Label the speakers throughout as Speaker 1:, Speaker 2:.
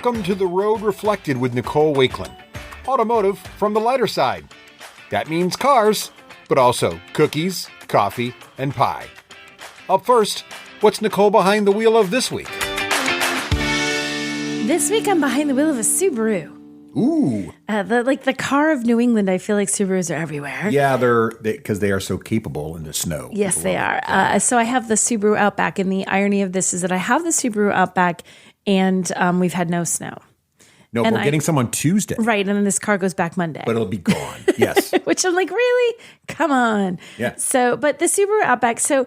Speaker 1: Welcome to The Road Reflected with Nicole Wakeland. Automotive from the lighter side. That means cars, but also cookies, coffee, and pie. Up first, what's Nicole behind the wheel of this week?
Speaker 2: This week I'm behind the wheel of a Subaru.
Speaker 1: Ooh.
Speaker 2: The car of New England. I feel like Subarus are everywhere.
Speaker 1: Yeah, because they are so capable in the snow.
Speaker 2: Yes, they are. So I have the Subaru Outback, and the irony of this is that I have the Subaru Outback, and we've had no snow.
Speaker 1: No,
Speaker 2: and
Speaker 1: we're getting some on Tuesday.
Speaker 2: Right, and then this car goes back Monday.
Speaker 1: But it'll be gone, yes.
Speaker 2: Which I'm like, really? Come on.
Speaker 1: Yeah.
Speaker 2: So, but the Subaru Outback, so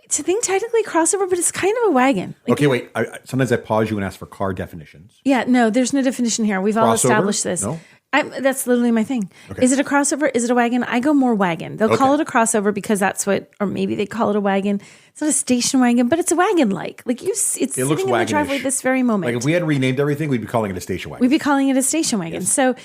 Speaker 2: to think technically crossover, but it's kind of a wagon. Like,
Speaker 1: okay, wait. Sometimes I pause you and ask for car definitions.
Speaker 2: Yeah, no, there's no definition here. We've all established this.
Speaker 1: No?
Speaker 2: That's literally my thing.
Speaker 1: Okay.
Speaker 2: Is it a crossover? Is it a wagon? I go more wagon. They'll call it a crossover because that's what, or maybe they call it a wagon. It's not a station wagon, but it's a wagon-like. Like it's sitting in the driveway this very moment.
Speaker 1: Like if we had renamed everything, we'd be calling it a station wagon.
Speaker 2: We'd be calling it a station wagon. Yes. So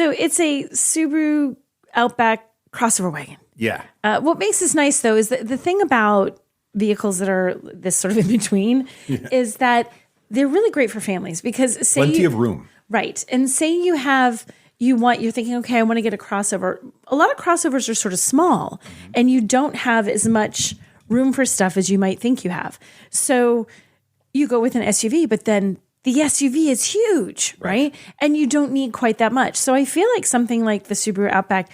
Speaker 2: it's a Subaru Outback crossover wagon.
Speaker 1: Yeah.
Speaker 2: What makes this nice though is that the thing about vehicles that are this sort of in between is that they're really great for families because
Speaker 1: plenty of room.
Speaker 2: Right. And say you're thinking, okay, I want to get a crossover. A lot of crossovers are sort of small and you don't have as much room for stuff as you might think you have. So you go with an SUV, but then the SUV is huge, right? And you don't need quite that much. So I feel like something like the Subaru Outback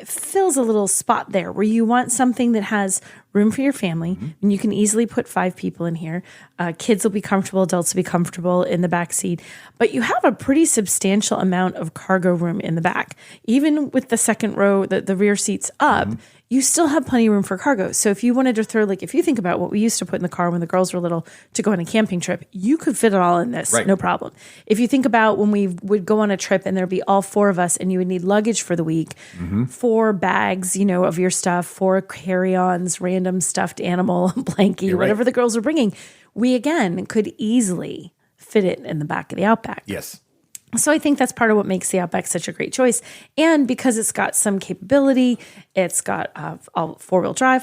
Speaker 2: fills a little spot there where you want something that has room for your family and you can easily put 5 people in here. Kids will be comfortable, adults will be comfortable in the back seat, but you have a pretty substantial amount of cargo room in the back. Even with the second row, the rear seats up, you still have plenty of room for cargo. So if you wanted to throw, like if you think about what we used to put in the car when the girls were little to go on a camping trip, you could fit it all in this, no problem. If you think about when we would go on a trip and there'd be all 4 of us and you would need luggage for the week, 4 bags, of your stuff, 4 carry-ons, random stuffed animal, blankie, whatever the girls were bringing, we again could easily fit it in the back of the Outback.
Speaker 1: Yes.
Speaker 2: So I think that's part of what makes the Outback such a great choice. And because it's got some capability, it's got all-wheel drive,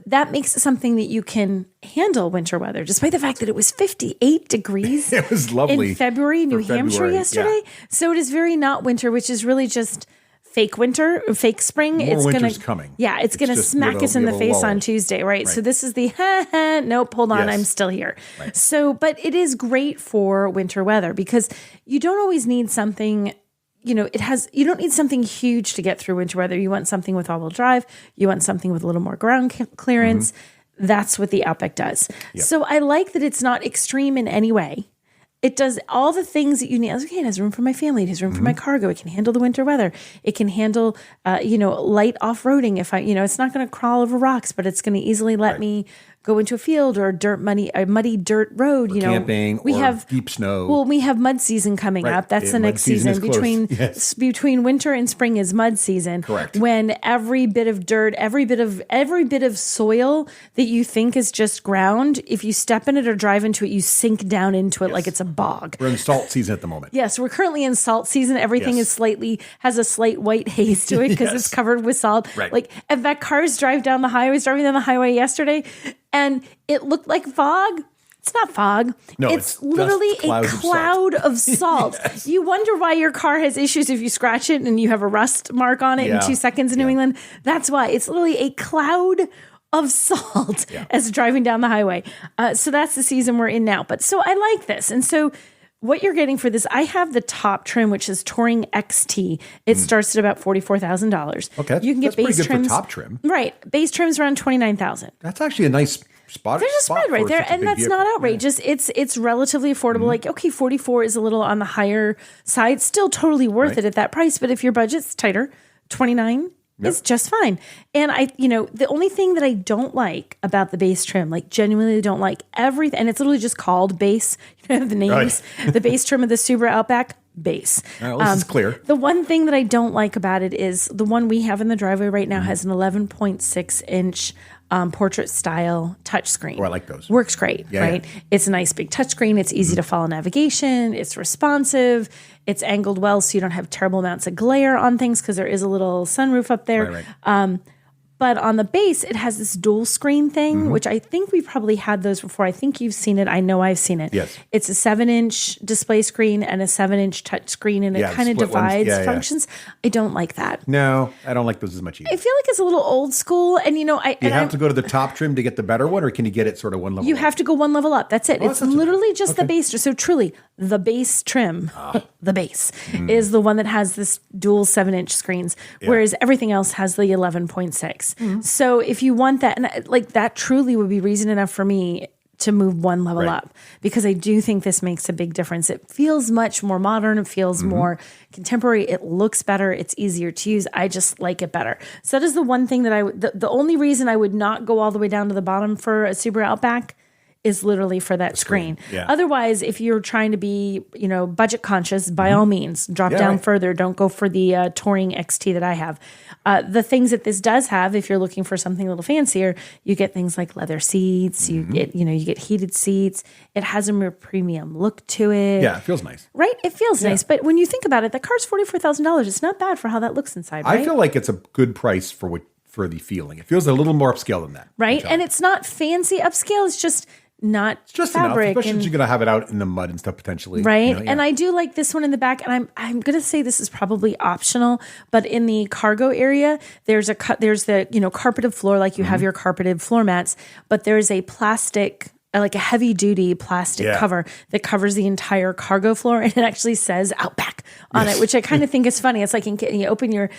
Speaker 2: that makes it something that you can handle winter weather, despite the fact that it was 58 degrees
Speaker 1: it was lovely
Speaker 2: in February, New Hampshire yesterday. Yeah. So it is very not winter, which is really just fake winter, fake spring.
Speaker 1: More winter's coming.
Speaker 2: Yeah, it's going to smack us in the face on Tuesday, right? So this is the, nope, hold on, I'm still here. Right. So, but it is great for winter weather because you don't always need something, you don't need something huge to get through winter weather. You want something with all-wheel drive. You want something with a little more ground clearance. That's what the Outback does. Yep. So I like that it's not extreme in any way. It does all the things that you need. Okay, it has room for my family. It has room for my cargo. It can handle the winter weather. It can handle, light off-roading. If it's not going to crawl over rocks, but it's going to easily let me go into a field or a muddy dirt road.
Speaker 1: Or camping or have deep snow.
Speaker 2: Well, we have mud season coming up. That's the next season. Between winter and spring is mud season.
Speaker 1: Correct.
Speaker 2: When every bit of dirt, every bit of soil that you think is just ground, if you step in it or drive into it, you sink down into it like it's a bog.
Speaker 1: We're in salt season at the moment.
Speaker 2: Yes, we're currently in salt season. Everything has a slight white haze to it because it's covered with salt.
Speaker 1: Right.
Speaker 2: Like if that car's driving down the highway yesterday and it looked like fog. It's not fog.
Speaker 1: No,
Speaker 2: it's literally a cloud of salt.
Speaker 1: Yes.
Speaker 2: You wonder why your car has issues if you scratch it and you have a rust mark on it in 2 seconds in New England. That's why. It's literally a cloud of salt as driving down the highway. So that's the season we're in now. But so I like this. And so what you're getting for this, I have the top trim, which is Touring XT. It starts at about $44,000.
Speaker 1: Okay.
Speaker 2: You can get base trims.
Speaker 1: For top trim.
Speaker 2: Right. Base trim's around $29,000.
Speaker 1: That's actually a nice spot.
Speaker 2: There's a spread right there, and that's not outrageous. Yeah. It's relatively affordable. Like, okay, 44 is a little on the higher side. Still totally worth it at that price. But if your budget's tighter, 29 is just fine. And the only thing that I don't like about the base trim, like genuinely don't like everything, and it's literally just called base. You don't have the names. Right. The base trim of the Subaru Outback, base.
Speaker 1: All right, well, this is clear.
Speaker 2: The one thing that I don't like about it is the one we have in the driveway right now has an 11.6 inch portrait style touchscreen.
Speaker 1: Oh, I like those.
Speaker 2: Works great, right? Yeah. It's a nice big touchscreen. It's easy to follow navigation. It's responsive. It's angled well so you don't have terrible amounts of glare on things because there is a little sunroof up there.
Speaker 1: Right.
Speaker 2: But on the base, it has this dual screen thing, which I think we've probably had those before. I think you've seen it. I know I've seen it.
Speaker 1: Yes.
Speaker 2: It's a 7-inch display screen and a 7-inch touch screen, and it kind of divides functions. I don't like that.
Speaker 1: No, I don't like those as much either.
Speaker 2: I feel like it's a little old school. And, you know,
Speaker 1: you have to go to the top trim to get the better one, or can you get it sort of one level
Speaker 2: You
Speaker 1: up?
Speaker 2: have to go one level up. That's it. It's literally just the base. So truly, the base trim, the base, is the one that has this dual 7-inch screens, whereas everything else has the 11.6. So if you want that, and like that truly would be reason enough for me to move one level up, because I do think this makes a big difference. It feels much more modern. It feels more contemporary. It looks better. It's easier to use. I just like it better. So that is the one thing that the only reason I would not go all the way down to the bottom for a Subaru Outback is literally for that screen. Yeah. Otherwise, if you're trying to be, you know, budget conscious, by all means, drop down further. Don't go for the Touring XT that I have. The things that this does have, if you're looking for something a little fancier, you get things like leather seats. You get, you know, you get heated seats. It has a more premium look to it.
Speaker 1: Yeah, it feels nice.
Speaker 2: Right? It feels nice. But when you think about it, the car's $44,000. It's not bad for how that looks inside, right?
Speaker 1: I feel like it's a good price for the feeling. It feels a little more upscale than that.
Speaker 2: Right? And it's not fancy upscale. It's just not
Speaker 1: just
Speaker 2: fabric,
Speaker 1: enough, especially since you're going to have it out in the mud and stuff potentially,
Speaker 2: right?
Speaker 1: You know,
Speaker 2: And I do like this one in the back, and I'm going to say this is probably optional, but in the cargo area, there's the carpeted floor, like you have your carpeted floor mats, but there's a plastic, like a heavy duty plastic cover that covers the entire cargo floor, and it actually says Outback on it, which I kind of think is funny. It's like you open your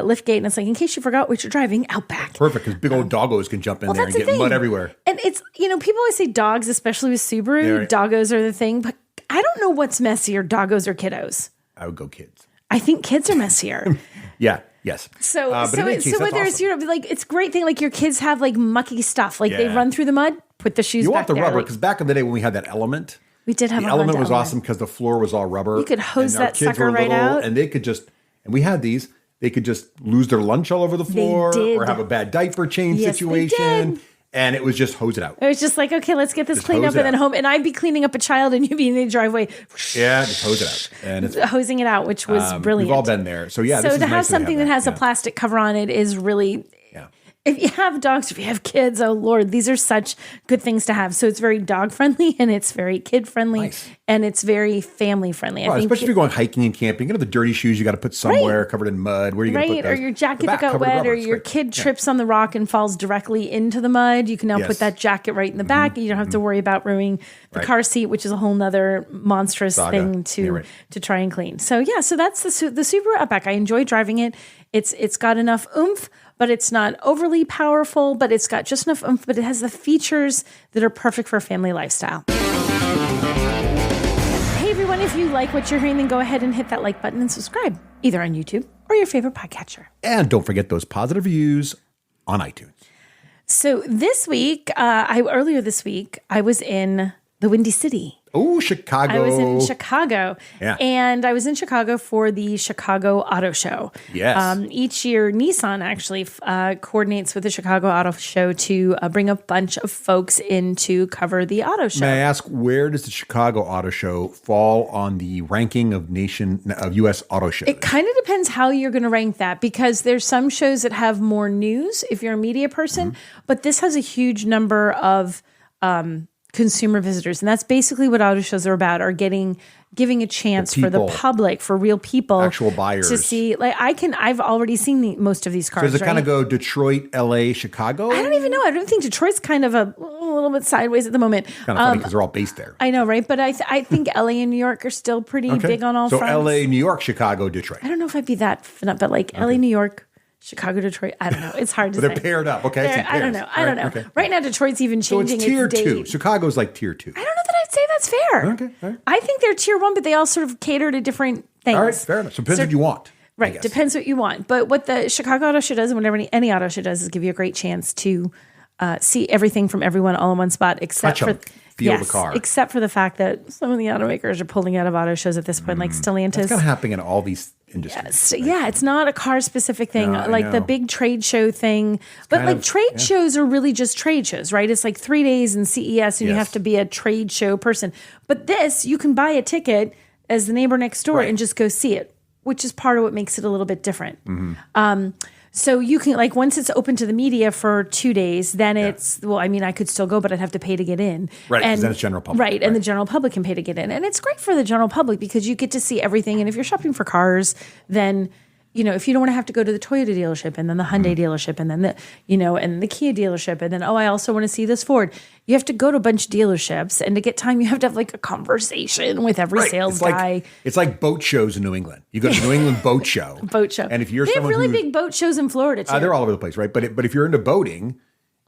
Speaker 2: lift gate, and it's like, in case you forgot what you're driving, Outback.
Speaker 1: Perfect, because big old doggos can jump in there and get mud everywhere.
Speaker 2: And it's, you know, people always say dogs, especially with Subaru, doggos are the thing, but I don't know what's messier, doggos or kiddos.
Speaker 1: I would go kids.
Speaker 2: I think kids are messier.
Speaker 1: Yes.
Speaker 2: So whether it's, you know, like, it's a great thing, like your kids have like mucky stuff, like they run through the mud, put the shoes back there.
Speaker 1: You want the rubber, because back in the day when we had that Element,
Speaker 2: we did have
Speaker 1: the Element was awesome because the floor was all rubber.
Speaker 2: You could hose that sucker right out.
Speaker 1: And they could just, and we had these, they could just lose their lunch all over the floor or have a bad diaper change situation. And it was just hose it out.
Speaker 2: It was just like, okay, let's get this cleaned up and then home. And I'd be cleaning up a child and you'd be in the driveway.
Speaker 1: Yeah, just hose it out. And it's
Speaker 2: hosing it out, which was brilliant.
Speaker 1: We've all been there. So
Speaker 2: so to have something that has a plastic cover on it is really... If you have dogs, if you have kids, oh Lord, these are such good things to have. So it's very dog friendly and it's very kid friendly and it's very family friendly.
Speaker 1: Well, especially if you're going hiking and camping, you know, the dirty shoes you got to put somewhere covered in mud. Where are you going to put those?
Speaker 2: Or your jacket that got wet, or your kid trips on the rock and falls directly into the mud. You can now put that jacket right in the back. You don't have to worry about ruining the car seat, which is a whole nother monstrous thing to try and clean. So so that's the Subaru Outback. I enjoy driving it. It's got enough oomph, but it's not overly powerful, but it's got just enough oomph, but it has the features that are perfect for a family lifestyle. Hey everyone, if you like what you're hearing, then go ahead and hit that like button and subscribe, either on YouTube or your favorite podcatcher.
Speaker 1: And don't forget those positive reviews on iTunes.
Speaker 2: So this week, earlier this week, I was in the Windy City.
Speaker 1: Oh, Chicago.
Speaker 2: I was in Chicago.
Speaker 1: Yeah.
Speaker 2: And I was in Chicago for the Chicago Auto Show.
Speaker 1: Yes.
Speaker 2: Each year, Nissan actually coordinates with the Chicago Auto Show to bring a bunch of folks in to cover the auto show.
Speaker 1: May I ask, where does the Chicago Auto Show fall on the ranking of U.S. auto shows?
Speaker 2: It kind of depends how you're going to rank that, because there's some shows that have more news if you're a media person, but this has a huge number of consumer visitors, and that's basically what auto shows are about, are giving a chance for the public, for real people,
Speaker 1: actual buyers,
Speaker 2: to see. Like I've already seen most of these cars.
Speaker 1: So does it kind of go Detroit, LA, Chicago?
Speaker 2: I don't even know. I don't think Detroit's kind of a little bit sideways at the moment.
Speaker 1: Kind of funny because they're all based there.
Speaker 2: I know, right? But I think LA and New York are still pretty big on all fronts.
Speaker 1: So LA, New York, Chicago, Detroit.
Speaker 2: I don't know if I'd be that, but like LA, New York, Chicago, Detroit. I don't know. It's hard to say.
Speaker 1: They're paired up. Okay.
Speaker 2: I don't know. I don't know. Okay. Right now, Detroit's even changing.
Speaker 1: So it's tier
Speaker 2: its date.
Speaker 1: 2. Chicago's like tier 2.
Speaker 2: I don't know that I'd say that's fair.
Speaker 1: Okay. All right.
Speaker 2: I think they're tier 1, but they all sort of cater to different things.
Speaker 1: All right. Fair enough. So it depends what you want.
Speaker 2: Right. Depends what you want. But what the Chicago Auto Show does, and whatever any auto show does, is give you a great chance to see everything from everyone all in one spot, except for
Speaker 1: the car.
Speaker 2: Except for the fact that some of the automakers are pulling out of auto shows at this point, like Stellantis.
Speaker 1: That's kind of happening in all these industries.
Speaker 2: Yes. Yeah, it's not a car specific thing, like the big trade show thing. But like trade shows are really just trade shows, right? It's like 3 days in CES and you have to be a trade show person. But this, you can buy a ticket as the neighbor next door and just go see it, which is part of what makes it a little bit different. So you can like once it's open to the media for 2 days, then it's I could still go, but I'd have to pay to get in.
Speaker 1: Right,
Speaker 2: and
Speaker 1: then it's general public.
Speaker 2: Right, and the general public can pay to get in, and it's great for the general public because you get to see everything. And if you're shopping for cars, then if you don't want to have to go to the Toyota dealership and then the Hyundai dealership and then and the Kia dealership and then I also want to see this Ford. You have to go to a bunch of dealerships, and to get time, you have to have like a conversation with every sales guy.
Speaker 1: It's like boat shows in New England. You go to New England Boat Show.
Speaker 2: Boat show.
Speaker 1: And if you're
Speaker 2: they have
Speaker 1: someone
Speaker 2: really big boat shows in Florida too.
Speaker 1: They're all over the place, right? But if you're into boating,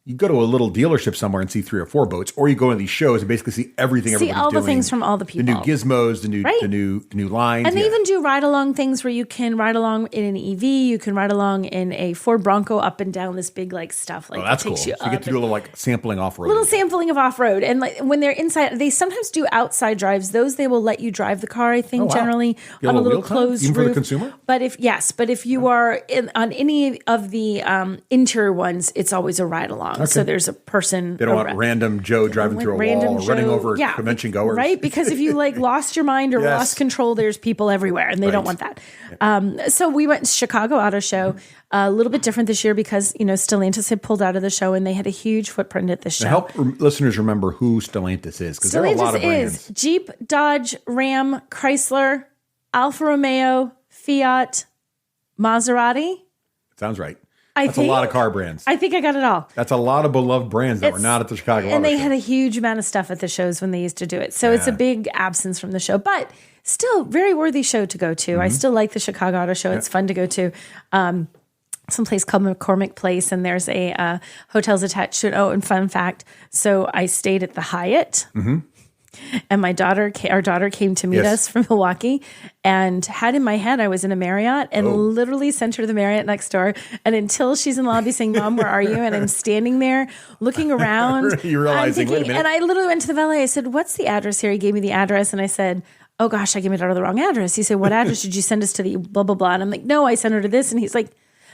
Speaker 1: you go to a little dealership somewhere and see 3 or 4 boats, or you go to these shows and basically see everything.
Speaker 2: See all the things from all the people,
Speaker 1: the new gizmos, the new lines,
Speaker 2: and they even do ride along things where you can ride along in an EV, you can ride along in a Ford Bronco up and down this big like stuff. Like
Speaker 1: that's cool. So you get to do a little like sampling off road,
Speaker 2: sampling of off road, and like when they're inside, they sometimes do outside drives. Those they will let you drive the car. I think generally on a little closed
Speaker 1: even
Speaker 2: roof
Speaker 1: for the consumer.
Speaker 2: But if you are on any of the interior ones, it's always a ride along. Okay. So there's a person.
Speaker 1: They don't want random Joe driving through a wall or running over convention goers.
Speaker 2: Right? Because if you like lost your mind or lost control, there's people everywhere and they don't want that. Yeah. So we went to Chicago Auto Show, a little bit different this year because, Stellantis had pulled out of the show and they had a huge footprint at the show.
Speaker 1: Now help listeners remember who Stellantis is, because there are a lot of brands.
Speaker 2: Stellantis is Jeep, Dodge, Ram, Chrysler, Alfa Romeo, Fiat, Maserati.
Speaker 1: Sounds right. That's a lot of car brands.
Speaker 2: I think I got it all.
Speaker 1: That's a lot of beloved brands that were not at the Chicago Auto Show.
Speaker 2: And they had a huge amount of stuff at the shows when they used to do it. So it's a big absence from the show. But still, very worthy show to go to. I still like the Chicago Auto Show. It's fun to go to. Someplace called McCormick Place, and there's a hotels attached to it. Oh, and fun fact. So I stayed at the Hyatt. And our daughter came to meet us from Milwaukee and had in my head I was in a Marriott and literally sent her to the Marriott next door. And until she's in the lobby saying, "Mom, where are you?" And I'm standing there looking around.
Speaker 1: You're realizing, wait a minute.
Speaker 2: And I literally went to the valet. I said, "What's the address here?" He gave me the address. And I said, "Oh gosh, I gave it out of the wrong address." He said, "What address did you send us to?" The blah, blah, blah. And I'm like, "No, I sent her to this." And he's like,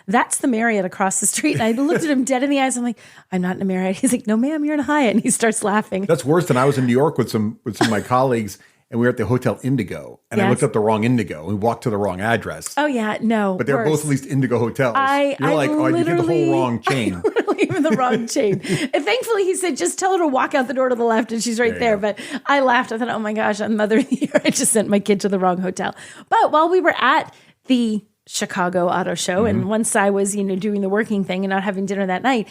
Speaker 2: "That's the Marriott across the street." And I looked at him dead in the eyes. I'm like, "I'm not in a Marriott." He's like, "No, ma'am, you're in a Hyatt." And he starts laughing.
Speaker 1: That's worse than I was in New York with some of my colleagues, and we were at the Hotel Indigo, and I looked up the wrong Indigo. We walked to the wrong address.
Speaker 2: Oh yeah, no.
Speaker 1: But they're both at least Indigo hotels. You're like, you did the whole wrong chain.
Speaker 2: Even the wrong chain. And thankfully, he said, "Just tell her to walk out the door to the left," and she's right there. But I laughed. I thought, "Oh my gosh, on Mother of the Year, I just sent my kid to the wrong hotel." But while we were at the Chicago Auto Show, and once I was, doing the working thing and not having dinner that night,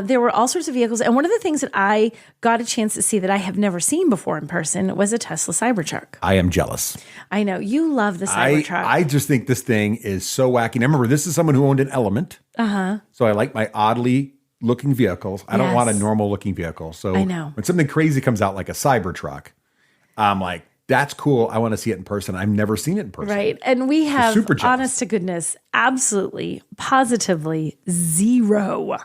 Speaker 2: there were all sorts of vehicles. And one of the things that I got a chance to see that I have never seen before in person was a Tesla Cybertruck.
Speaker 1: I am jealous.
Speaker 2: I know. You love the Cybertruck.
Speaker 1: I just think this thing is so wacky. And I remember, this is someone who owned an Element. So I like my oddly looking vehicles. I don't want a normal looking vehicle. So
Speaker 2: I know.
Speaker 1: When something crazy comes out like a Cybertruck, I'm like, that's cool. I want to see it in person. I've never seen it in person.
Speaker 2: Right. And we have, honest to goodness, absolutely, positively zero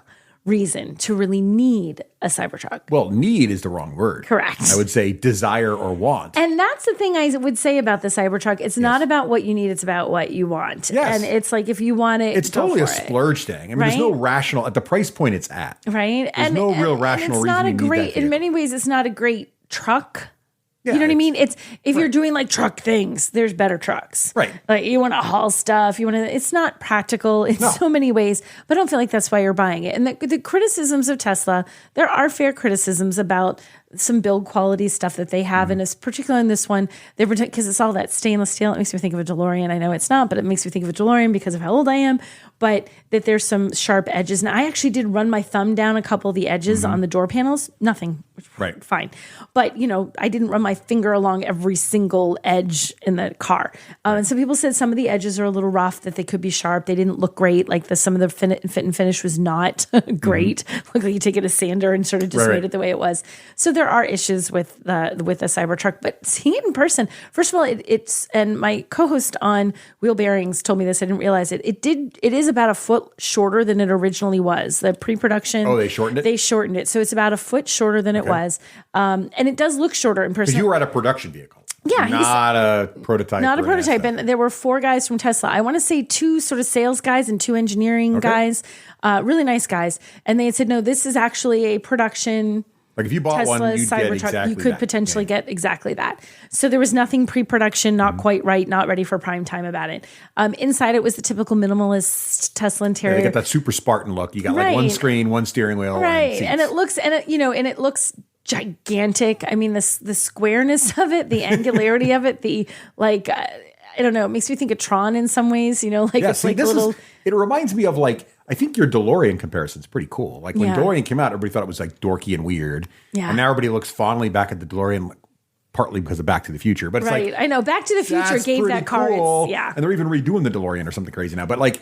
Speaker 2: reason to really need a Cybertruck.
Speaker 1: Well, need is the wrong word.
Speaker 2: Correct.
Speaker 1: I would say desire or want.
Speaker 2: And that's the thing I would say about the Cybertruck. It's not about what you need. It's about what you want.
Speaker 1: Yes.
Speaker 2: And it's like, if you want it,
Speaker 1: it's totally a splurge thing. I mean, there's no rational, at the price point it's at.
Speaker 2: Right.
Speaker 1: There's no real rational reason you need that vehicle.
Speaker 2: In many ways, it's not a great truck. Yeah, you know what I mean? It's if you're doing like truck things, there's better trucks.
Speaker 1: Right.
Speaker 2: Like you want to haul stuff. It's not practical in so many ways, but I don't feel like that's why you're buying it. And the criticisms of Tesla, there are fair criticisms about some build quality stuff that they have. And it's particularly in this one, because it's all that stainless steel. It makes me think of a DeLorean. I know it's not, but it makes me think of a DeLorean because of how old I am. But that there's some sharp edges. And I actually did run my thumb down a couple of the edges on the door panels. Nothing.
Speaker 1: Right.
Speaker 2: Fine. But, I didn't run my finger along every single edge in the car. And some people said some of the edges are a little rough, that they could be sharp. They didn't look great. Like some of the fit and finish was not great. Looked like you take it a sander and sort of just made it the way it was. So there are issues with the Cybertruck, but seeing it in person, first of all, it's, and my co-host on Wheel Bearings told me this, I didn't realize it. It is about a foot shorter than it originally was. The pre-production.
Speaker 1: Oh, they shortened it?
Speaker 2: They shortened it. So it's about a foot shorter than it was. And it does look shorter in person.
Speaker 1: Because you were at a production vehicle.
Speaker 2: Yeah.
Speaker 1: Not a prototype.
Speaker 2: Not a prototype. And there were 4 guys from Tesla. I want to say 2 sort of sales guys and 2 engineering guys. Really nice guys. And they had said, no, this is actually a production
Speaker 1: Like if you bought
Speaker 2: Tesla
Speaker 1: one, you'd get
Speaker 2: Cybertruck,
Speaker 1: exactly
Speaker 2: you could
Speaker 1: that.
Speaker 2: potentially get exactly that. So there was nothing pre-production, not quite right, not ready for prime time about it. Inside it was the typical minimalist Tesla interior.
Speaker 1: They got that super Spartan look. You got like one screen, one steering wheel,
Speaker 2: right,
Speaker 1: and
Speaker 2: it looks gigantic. I mean, the squareness of it, the angularity of it, the like. I don't know. It makes me think of Tron in some ways. It's like little.
Speaker 1: It reminds me of like. I think your DeLorean comparison is pretty cool. Like when DeLorean came out, everybody thought it was like dorky and weird. Yeah. And now everybody looks fondly back at the DeLorean, partly because of Back to the Future. But it's like,
Speaker 2: I know Back to the Future gave that car.
Speaker 1: Cool. And they're even redoing the DeLorean or something crazy now. But like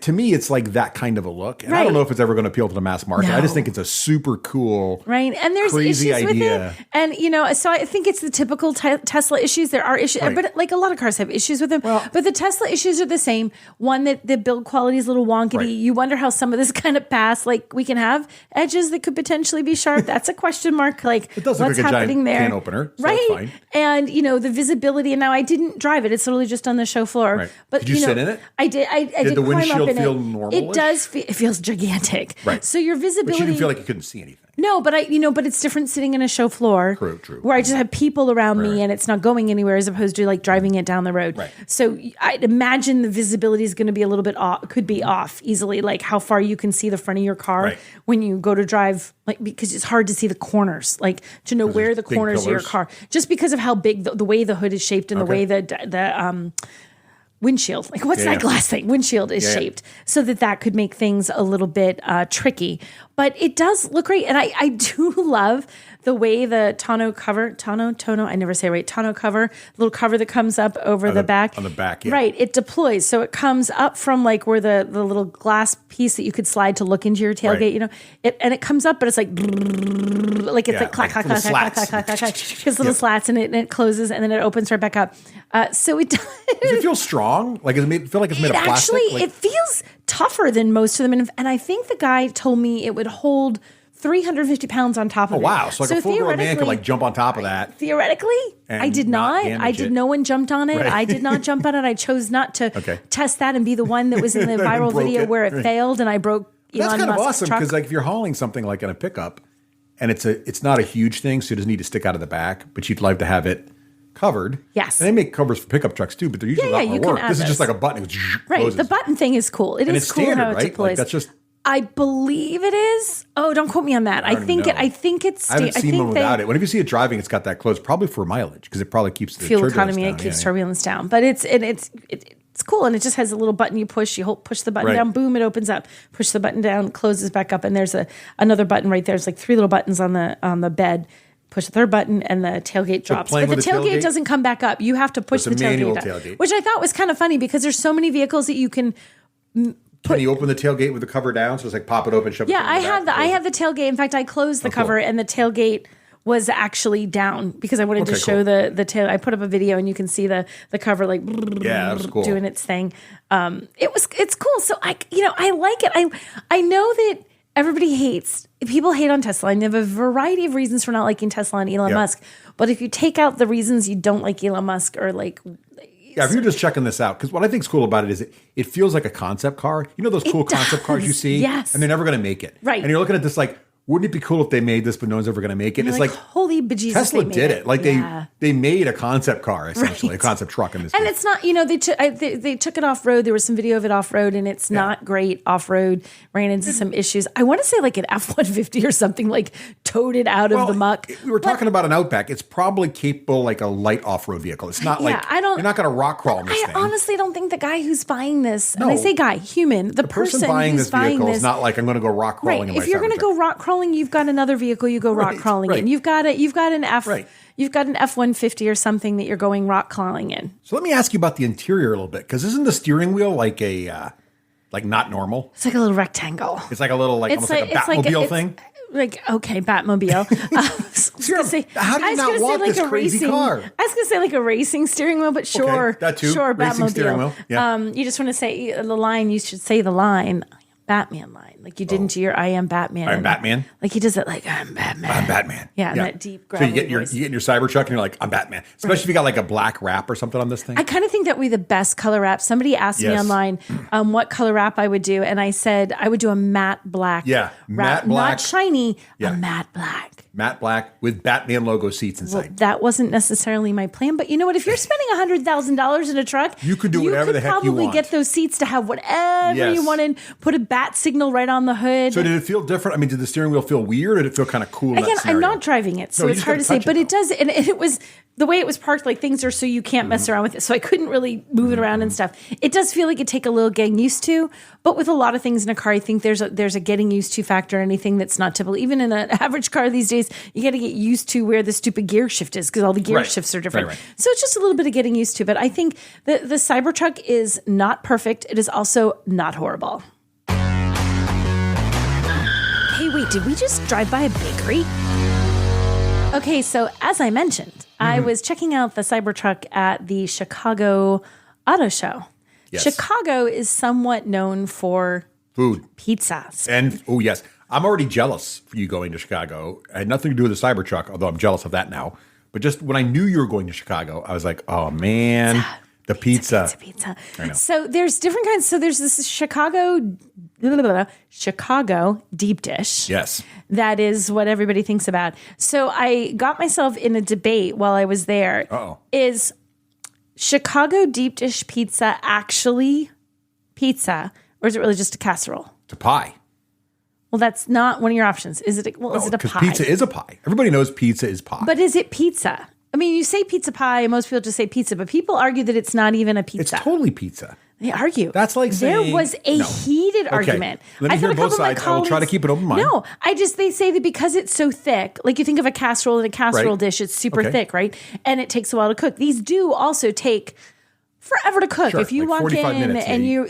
Speaker 1: to me, it's like that kind of a look. And I don't know if it's ever going to appeal to the mass market. No. I just think it's a super cool,
Speaker 2: and there's
Speaker 1: crazy
Speaker 2: issues
Speaker 1: idea.
Speaker 2: With it. And so I think it's the typical Tesla issues. There are issues, but like a lot of cars have issues with them. Well, but the Tesla issues are the same. One, that the build quality is a little wonky. Right. You wonder how some of this kind of pass. Like we can have edges that could potentially be sharp. That's a question mark. Like
Speaker 1: it does look
Speaker 2: what's
Speaker 1: like a
Speaker 2: happening
Speaker 1: giant
Speaker 2: there?
Speaker 1: can opener, so
Speaker 2: right?
Speaker 1: It's fine.
Speaker 2: And the visibility. And now I didn't drive it. It's literally just on the show floor.
Speaker 1: Right.
Speaker 2: But
Speaker 1: did you sit in it?
Speaker 2: I did. I did
Speaker 1: the
Speaker 2: climb
Speaker 1: windshield
Speaker 2: up in
Speaker 1: feel
Speaker 2: it.
Speaker 1: normal-ish?
Speaker 2: It does. It feels gigantic.
Speaker 1: Right.
Speaker 2: So your visibility.
Speaker 1: But you didn't feel like you couldn't see anything.
Speaker 2: No, but but it's different sitting in a show floor.
Speaker 1: True.
Speaker 2: Where I just have people around me and it's not going anywhere as opposed to like driving it down the road.
Speaker 1: Right.
Speaker 2: So I'd imagine the visibility is going to be a little bit off, could be off easily, like how far you can see the front of your car when you go to drive, like because it's hard to see the corners, like to know where the corners of your car, just because of how big the way the hood is shaped and the way the windshield, like what's that glass thing? Windshield is shaped so that could make things a little bit tricky, but it does look great. And I do love the way the tonneau cover, I never say it right, tonneau cover, little cover that comes up over the back.
Speaker 1: On the back,
Speaker 2: Right, it deploys. So it comes up from like where the little glass piece that you could slide to look into your tailgate, and it comes up, but it's like it's like clack, clack, clack, clack, clack, clack, clack, clack. Because little slats and it closes and then it opens right back up. So it does.
Speaker 1: Does it feel strong? Like does it feel like it's made of plastic?
Speaker 2: Actually, it feels tougher than most of them. And I think the guy told me it would hold 350 pounds on top of it.
Speaker 1: Oh, wow. So like a full-grown man could like jump on top of that.
Speaker 2: Theoretically, I did not. No one jumped on it. Right. I did not jump on it. I chose not to test that and be the one that was in the viral video where it failed and I broke Elon Musk's
Speaker 1: That's kind of awesome
Speaker 2: truck.
Speaker 1: because like if you're hauling something like in a pickup and it's not a huge thing, so it doesn't need to stick out of the back, but you'd like to have it covered.
Speaker 2: Yes.
Speaker 1: And they make covers for pickup trucks too, but they're usually a lot more work. This is just like a button.
Speaker 2: Right. The button thing is cool. It is cool
Speaker 1: standard,
Speaker 2: how it
Speaker 1: right?
Speaker 2: deploys.
Speaker 1: Like that's just.
Speaker 2: I believe it is. Oh, don't quote me on that. I think it's.
Speaker 1: I haven't seen one without it. Whenever you see it driving, it's got that close, probably for mileage because it probably keeps the
Speaker 2: fuel economy.
Speaker 1: Down.
Speaker 2: It keeps turbulence down, but it's cool, and it just has a little button you push. You push the button down, boom, it opens up. Push the button down, closes back up, and there's another button right there. There's like 3 little buttons on the bed. Push the third button and the tailgate drops. But the tailgate doesn't come back up. You have to push the tailgate down, which I thought was kind of funny because there's so many vehicles that you can.
Speaker 1: Can you open the tailgate with the cover down? So it's like pop it open, shove it.
Speaker 2: Yeah, I have the tailgate. In fact, I closed the cover and the tailgate was actually down because I wanted to show the tail. I put up a video and you can see the cover like
Speaker 1: that was cool.
Speaker 2: Doing its thing. It's cool. So I like it. I know that people hate on Tesla and they have a variety of reasons for not liking Tesla and Elon Musk. But if you take out the reasons you don't like Elon Musk or like.
Speaker 1: Yeah, if you're just checking this out, because what I think is cool about it is it feels like a concept car. You know those cool concept cars you see?
Speaker 2: Yes.
Speaker 1: And they're never going to make it.
Speaker 2: Right.
Speaker 1: And you're looking at this like, wouldn't it be cool if they made this, but no one's ever going to make it? It's like
Speaker 2: holy bejesus,
Speaker 1: Tesla did it. Like they made a concept car, essentially, a concept truck in this
Speaker 2: And
Speaker 1: case.
Speaker 2: it's not, they took it off-road. There was some video of it off-road, and it's not great off-road. Ran into some issues. I want to say like an F-150 or something, like towed it out of the muck.
Speaker 1: We were talking about an Outback. It's probably capable like a light off-road vehicle. It's not you're not going to rock crawl in this thing.
Speaker 2: I honestly don't think the guy who's buying this, and I say guy, human, the person
Speaker 1: buying
Speaker 2: who's
Speaker 1: this vehicle
Speaker 2: buying this
Speaker 1: is not like I'm going to go rock crawling in my
Speaker 2: If you're going to go rock crawling, you've got another vehicle you go rock crawling in. You've got an F-150 or something that you're going rock crawling in.
Speaker 1: So let me ask you about the interior a little bit, because isn't the steering wheel like a like not normal?
Speaker 2: It's like a little rectangle.
Speaker 1: It's like a little almost like a Batmobile thing.
Speaker 2: Like, okay, Batmobile.
Speaker 1: How do you not want this crazy car?
Speaker 2: I was going to say like a racing steering wheel, but sure.
Speaker 1: Okay, that too.
Speaker 2: Sure,
Speaker 1: racing
Speaker 2: Batmobile.
Speaker 1: Steering wheel. Yeah.
Speaker 2: You just want to say the line. You should say the line. Batman line, like you did into your "I am Batman."
Speaker 1: I'm Batman.
Speaker 2: Like he does it, like I'm Batman.
Speaker 1: I'm Batman.
Speaker 2: Yeah, and that deep.
Speaker 1: So you get your Cybertruck, and you're like, I'm Batman. Especially if you got like a black wrap or something on this thing.
Speaker 2: I kind of think that would be the best color wrap. Somebody asked me online what color wrap I would do, and I said I would do a matte black.
Speaker 1: Yeah,
Speaker 2: matte black, not shiny.
Speaker 1: Yeah.
Speaker 2: A matte black.
Speaker 1: matte black with Batman logo seats inside.
Speaker 2: Well, that wasn't necessarily my plan, but you know what? If you're spending $100,000 in a truck,
Speaker 1: you could do whatever the heck you want.
Speaker 2: Probably get those seats to have whatever you wanted. Put a bat signal right on the hood.
Speaker 1: So did it feel different? I mean, did the steering wheel feel weird, or did it feel kind of cool?
Speaker 2: Again, I'm not driving it, so it's hard to say. But it does, and it was the way it was parked. Like things are so you can't mess around with it. So I couldn't really move it around and stuff. It does feel like it take a little getting used to. But with a lot of things in a car, I think there's a getting used to factor. Anything that's not typical, even in an average car these days, you got to get used to where the stupid gear shift is because all the gear shifts are different. Right. So it's just a little bit of getting used to. But I think the Cybertruck is not perfect. It is also not horrible. Hey, wait, did we just drive by a bakery? Okay, so as I mentioned, I was checking out the Cybertruck at the Chicago Auto Show. Yes. Chicago is somewhat known for
Speaker 1: food,
Speaker 2: pizza.
Speaker 1: And, oh, yes. I'm already jealous for you going to Chicago. It had nothing to do with the Cybertruck, although I'm jealous of that now. But just when I knew you were going to Chicago, I was like, oh, man, the pizza.
Speaker 2: I know. So there's different kinds. So there's this Chicago deep dish.
Speaker 1: Yes.
Speaker 2: That is what everybody thinks about. So I got myself in a debate while I was there.
Speaker 1: Uh-oh.
Speaker 2: Is Chicago deep dish pizza actually pizza, or is it really just a casserole?
Speaker 1: It's a pie.
Speaker 2: Well, that's not one of your options. Is it? Is it a pie?
Speaker 1: Because pizza is a pie. Everybody knows pizza is pie.
Speaker 2: But is it pizza? I mean, you say pizza pie, and most people just say pizza, but people argue that it's not even a pizza.
Speaker 1: It's totally pizza.
Speaker 2: They argue.
Speaker 1: That's like saying...
Speaker 2: There was a heated argument.
Speaker 1: Let me hear both sides. I will try to keep an open mind.
Speaker 2: No, they say that because it's so thick, like you think of a casserole in a casserole dish, it's super thick, right? And it takes a while to cook. These do also take forever to cook.
Speaker 1: Sure,
Speaker 2: if you
Speaker 1: like
Speaker 2: walk in and you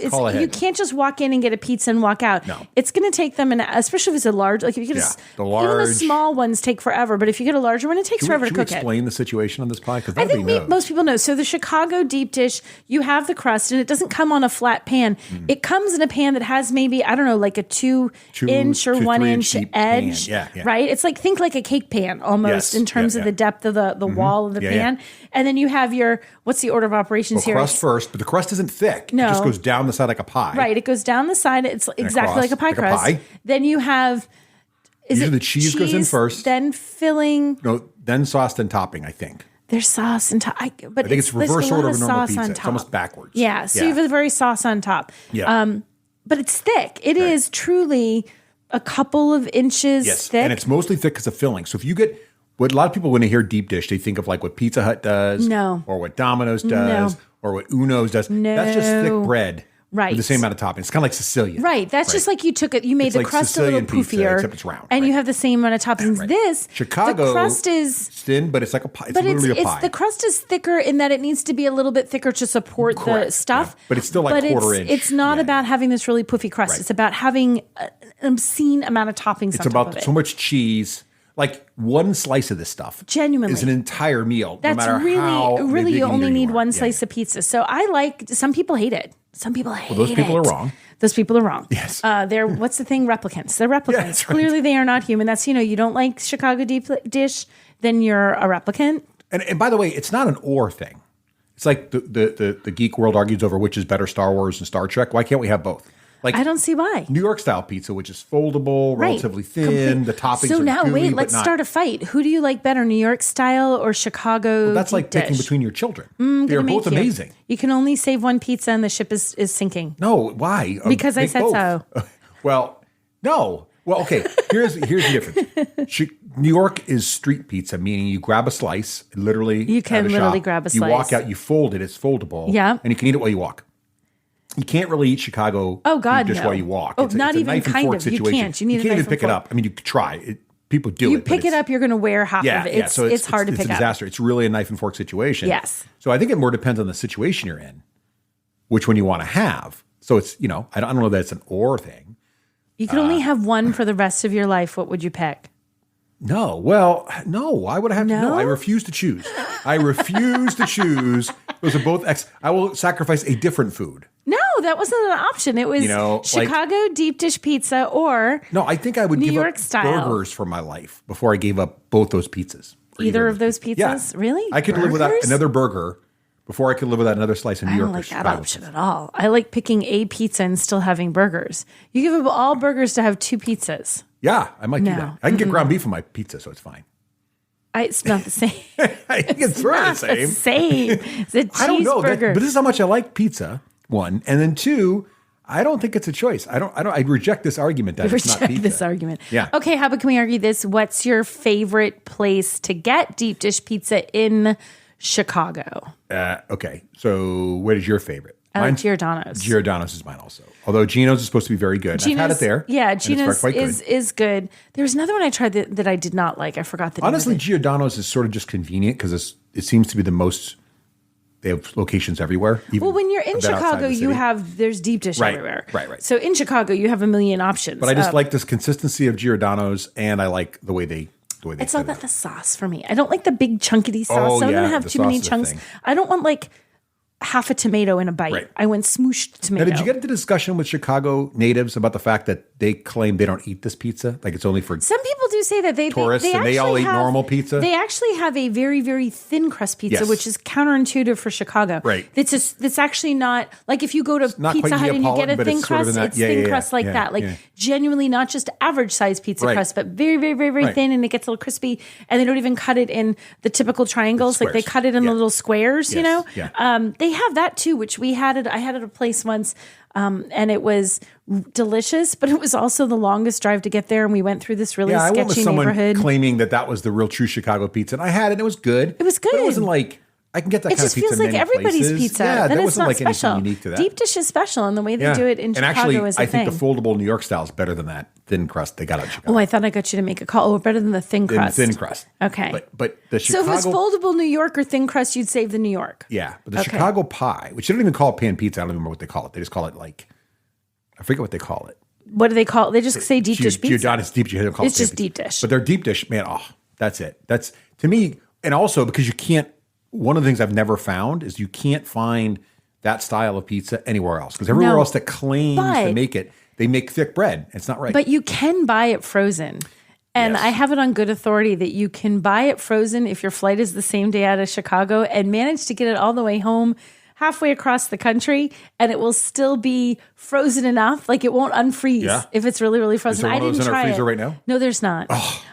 Speaker 2: can't just walk in and get a pizza and walk out.
Speaker 1: No.
Speaker 2: It's going to take them, and especially if it's a large, like if you get even the small ones take forever, but if you get a larger one, it takes forever to cook it.
Speaker 1: Should we explain the situation on this pie? Because
Speaker 2: I think most people know. So the Chicago deep dish, you have the crust, and it doesn't come on a flat pan. It comes in a pan that has maybe, I don't know, like a 2-inch or 1-inch edge, right? It's like, think like a cake pan almost in terms of the depth of the wall of the pan. And then you have what's the order of operations here?
Speaker 1: Crust first, but the crust isn't thick.
Speaker 2: No.
Speaker 1: It just goes down the side like a pie.
Speaker 2: Right. It goes down the side. It's exactly like a pie crust. Then you have...
Speaker 1: Usually the cheese goes in first.
Speaker 2: Then filling...
Speaker 1: No, then sauce, then topping, I think.
Speaker 2: There's sauce and top. I think
Speaker 1: it's reverse order of a normal pizza. It's almost backwards.
Speaker 2: Yeah. So you have a very sauce on top.
Speaker 1: Yeah.
Speaker 2: But it's thick. It is truly a couple of inches thick.
Speaker 1: And it's mostly thick because of filling. So if you get... What a lot of people, when they hear deep dish, they think of like what Pizza Hut does.
Speaker 2: No.
Speaker 1: Or what Domino's does. Or what Uno's does.
Speaker 2: No.
Speaker 1: That's just thick bread.
Speaker 2: Right.
Speaker 1: With the same amount of topping. It's kind of like Sicilian.
Speaker 2: Right. That's just like you took it. You made the crust Sicilian a little poofier.
Speaker 1: Pizza, except it's round.
Speaker 2: And you have the same amount of toppings.
Speaker 1: Right.
Speaker 2: This,
Speaker 1: Chicago,
Speaker 2: the crust is
Speaker 1: thin, but it's like a pie. It's literally a pie.
Speaker 2: The crust is thicker in that it needs to be a little bit thicker to support the stuff.
Speaker 1: Yeah. But it's still like quarter-inch.
Speaker 2: It's not about having this really poofy crust. Right. It's about having an obscene amount of toppings on top of it.
Speaker 1: It's about so much cheese. Like one slice of this stuff
Speaker 2: genuinely
Speaker 1: is an entire meal.
Speaker 2: That's
Speaker 1: no matter
Speaker 2: really you only need one slice of pizza. So some people hate it. Some people hate it.
Speaker 1: Those people are wrong.
Speaker 2: Those people are wrong.
Speaker 1: Yes.
Speaker 2: They're what's the thing? Replicants. They're replicants. Yeah, right. Clearly they are not human. That's you don't like Chicago deep dish, then you're a replicant.
Speaker 1: And by the way, it's not an or thing. It's like the geek world argues over which is better, Star Wars and Star Trek. Why can't we have both? Like
Speaker 2: I don't see why.
Speaker 1: New York style pizza, which is foldable, relatively thin, the toppings
Speaker 2: so
Speaker 1: are
Speaker 2: now
Speaker 1: gooey,
Speaker 2: wait, let's start a fight. Who do you like better, New York style or Chicago?
Speaker 1: Well, that's like picking between your children. They're both amazing.
Speaker 2: You can only save one pizza and the ship is sinking.
Speaker 1: No, why?
Speaker 2: Because I said both. So.
Speaker 1: Well, no. Well, okay. Here's the difference. New York is street pizza, meaning you grab a slice, literally. You can literally grab a slice. You walk out, you fold it, it's foldable.
Speaker 2: Yeah.
Speaker 1: And you can eat it while you walk. You can't really eat Chicago just while you walk.
Speaker 2: Oh, it's not even knife and kind fork of. Situation. You can't. You can't
Speaker 1: even pick it up. I mean, you could try. People do it.
Speaker 2: You pick it up, you're going to wear half of it. It's hard to pick up.
Speaker 1: It's a disaster. It's really a knife and fork situation.
Speaker 2: Yes.
Speaker 1: So I think it more depends on the situation you're in, which one you want to have. So it's, I don't know that it's an or thing.
Speaker 2: You could only have one for the rest of your life. What would you pick?
Speaker 1: No. Well, no. Why would I have to? No, I refuse to choose. I refuse to choose. Those are both I will sacrifice a different food.
Speaker 2: No, that wasn't an option. It was Chicago deep dish pizza or
Speaker 1: no. I think I would give up burgers for my life before I gave up both those pizzas.
Speaker 2: Either of those pizzas?
Speaker 1: Yeah.
Speaker 2: Really?
Speaker 1: I could live without another burger, Before I could live without another slice of New
Speaker 2: I
Speaker 1: York.
Speaker 2: don't like that option at all. I like picking a pizza and still having burgers. You give up all burgers to have 2 pizzas.
Speaker 1: Yeah, I might do that. I can get ground beef on my pizza, so it's fine.
Speaker 2: It's not the same.
Speaker 1: I think it's the same.
Speaker 2: It's a cheeseburger.
Speaker 1: I don't know, but this is how much I like pizza. 1, and then 2. I don't think it's a choice. I reject this argument that it's not pizza.
Speaker 2: This argument.
Speaker 1: Yeah.
Speaker 2: Okay, how about can we argue this? What's your favorite place to get deep dish pizza in Chicago?
Speaker 1: Okay, so what is your favorite?
Speaker 2: I like Giordano's.
Speaker 1: Giordano's is mine also. Although Gino's is supposed to be very good. I've had it there.
Speaker 2: Yeah, Gino's is good. There was another one I tried that I did not like. I forgot the name.
Speaker 1: Honestly,
Speaker 2: of it.
Speaker 1: Giordano's is sort of just convenient because it seems to be the most. They have locations everywhere.
Speaker 2: Well, when you're in Chicago, there's deep dish everywhere.
Speaker 1: Right.
Speaker 2: So in Chicago, you have a million options.
Speaker 1: But I just like this consistency of Giordano's, and I like the way they.
Speaker 2: It's all about the sauce for me. I don't like the big chunkity sauce. I'm going to have too many chunks. I don't want like half a tomato in a bite. Right. I want smooshed tomato.
Speaker 1: Now, did you get into discussion with Chicago natives about the fact that they claim they don't eat this pizza? Like it's only for
Speaker 2: some people do say that
Speaker 1: tourists and they all eat normal pizza.
Speaker 2: They actually have a very, very thin crust pizza, which is counterintuitive for Chicago.
Speaker 1: Right.
Speaker 2: It's actually not like if you go to Pizza Hut and you get a thin crust, it's thin crust like that. Like genuinely not just average size pizza crust, but very, very, very, very thin, and it gets a little crispy. And they don't even cut it in the typical triangles. Like they cut it in the little squares, you know? Yeah. They have that too, which I had at a place once, and it was delicious, but it was also the longest drive to get there, and we went through this really sketchy
Speaker 1: I went with someone
Speaker 2: neighborhood.
Speaker 1: Claiming that was the real true Chicago pizza, and I had it, and it was good.
Speaker 2: It was good.
Speaker 1: But it wasn't like I can get that kind of pizza.
Speaker 2: It just feels like everybody's
Speaker 1: places.
Speaker 2: pizza.
Speaker 1: Yeah,
Speaker 2: that
Speaker 1: wasn't
Speaker 2: it's not
Speaker 1: like
Speaker 2: special.
Speaker 1: anything unique to that.
Speaker 2: Deep dish is special, and the way they do it in Chicago
Speaker 1: actually,
Speaker 2: is a
Speaker 1: I think
Speaker 2: thing.
Speaker 1: the foldable New York style is better than that thin crust they got out of Chicago.
Speaker 2: Oh, I thought I got you to make a call. Oh, better than the thin crust.
Speaker 1: Thin crust.
Speaker 2: Okay.
Speaker 1: But the Chicago.
Speaker 2: So if it's foldable New York or thin crust, you'd save the New York.
Speaker 1: Yeah, but the Chicago pie, which they don't even call it pan pizza. I don't even remember what they call it. They just call it like, I forget what they call it.
Speaker 2: What do they call it? They just say deep dish pizza.
Speaker 1: Giordano's deep dish.
Speaker 2: It's just deep dish.
Speaker 1: But their deep dish, man, that's it. That's, to me, and also because you can't, one of the things I've never found is you can't find that style of pizza anywhere else. Because everywhere else that claims to make it, they make thick bread. It's not right.
Speaker 2: But you can buy it frozen. And I have it on good authority that you can buy it frozen if your flight is the same day out of Chicago and manage to get it all the way home halfway across the country, and it will still be frozen enough. Like it won't unfreeze if it's really, really frozen.
Speaker 1: Is there one of those in our freezer right now?
Speaker 2: No, there's not. Oh.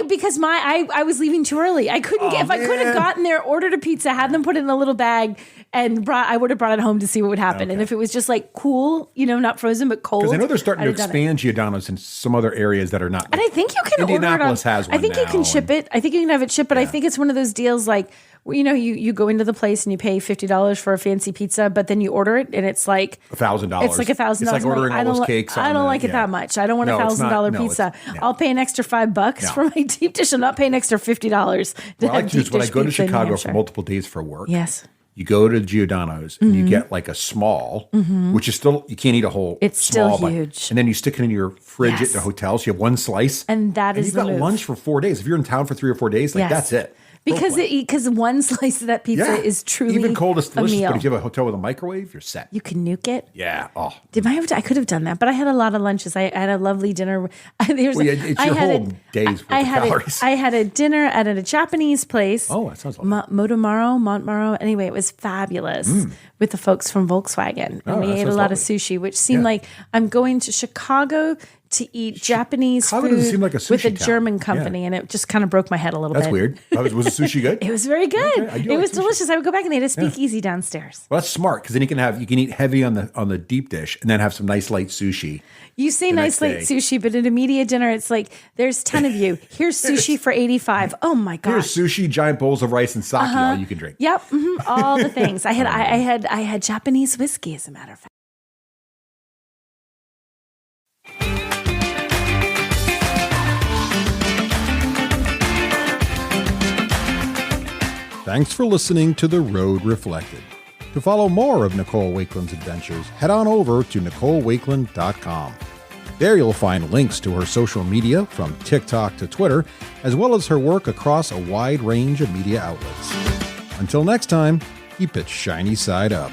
Speaker 2: Because I was leaving too early. I couldn't get, if I could have gotten there, ordered a pizza, had them put it in a little bag, and I would have brought it home to see what would happen. Okay. And if it was just like cool, not frozen but cold.
Speaker 1: Because I know they're starting to expand Giordano's in some other areas that are not.
Speaker 2: And I think you can
Speaker 1: Indianapolis
Speaker 2: order it.
Speaker 1: Has one.
Speaker 2: I think you can ship it. I think you can have it shipped, but I think it's one of those deals like, you go into the place and you pay $50 for a fancy pizza, but then you order it and it's like
Speaker 1: $1,000.
Speaker 2: It's like $1,000.
Speaker 1: It's like ordering all those cakes.
Speaker 2: I don't like it that much. I don't want $1,000 pizza. I'll pay an extra $5 for my deep dish. I'm not paying an extra $50.
Speaker 1: What I like to do is when I go to Chicago for multiple days for work.
Speaker 2: Yes.
Speaker 1: You go to Giordano's and you get like a small, which is still, you can't eat a whole.
Speaker 2: It's
Speaker 1: small,
Speaker 2: still huge.
Speaker 1: And then you stick it in your fridge at the hotel. So you have one slice.
Speaker 2: And that is
Speaker 1: you've got lunch for 4 days. If you're in town for 3 or 4 days, that's it.
Speaker 2: Because one slice of that pizza is truly
Speaker 1: even cold is delicious.
Speaker 2: A meal.
Speaker 1: But if you have a hotel with a microwave, you're set.
Speaker 2: You can nuke it.
Speaker 1: Yeah. Oh.
Speaker 2: I could have done that, but I had a lot of lunches. I had a lovely dinner.
Speaker 1: It's your whole day's worth of calories.
Speaker 2: I had a dinner at a Japanese place.
Speaker 1: Oh, that sounds lovely.
Speaker 2: Montmaro. Anyway, it was fabulous with the folks from Volkswagen, and we ate a lot of sushi, which seemed like I'm going to Chicago to eat Japanese food
Speaker 1: like a
Speaker 2: with a German company, and it just kind of broke my head a little bit.
Speaker 1: That's weird. Was the sushi good?
Speaker 2: It was very good.
Speaker 1: Okay.
Speaker 2: It was delicious. I would go back and they had a speakeasy downstairs.
Speaker 1: Well, that's smart because then you can eat heavy on the deep dish and then have some nice light sushi.
Speaker 2: You say nice light sushi, but at a media dinner, it's like there's 10 of you. Here's sushi for $85. Oh my gosh!
Speaker 1: Here's sushi, giant bowls of rice and sake. All you can drink.
Speaker 2: Yep, all the things. I had Japanese whiskey, as a matter of fact.
Speaker 1: Thanks for listening to The Road Reflected. To follow more of Nicole Wakeland's adventures, head on over to NicoleWakeland.com. There you'll find links to her social media from TikTok to Twitter, as well as her work across a wide range of media outlets. Until next time, keep it shiny side up.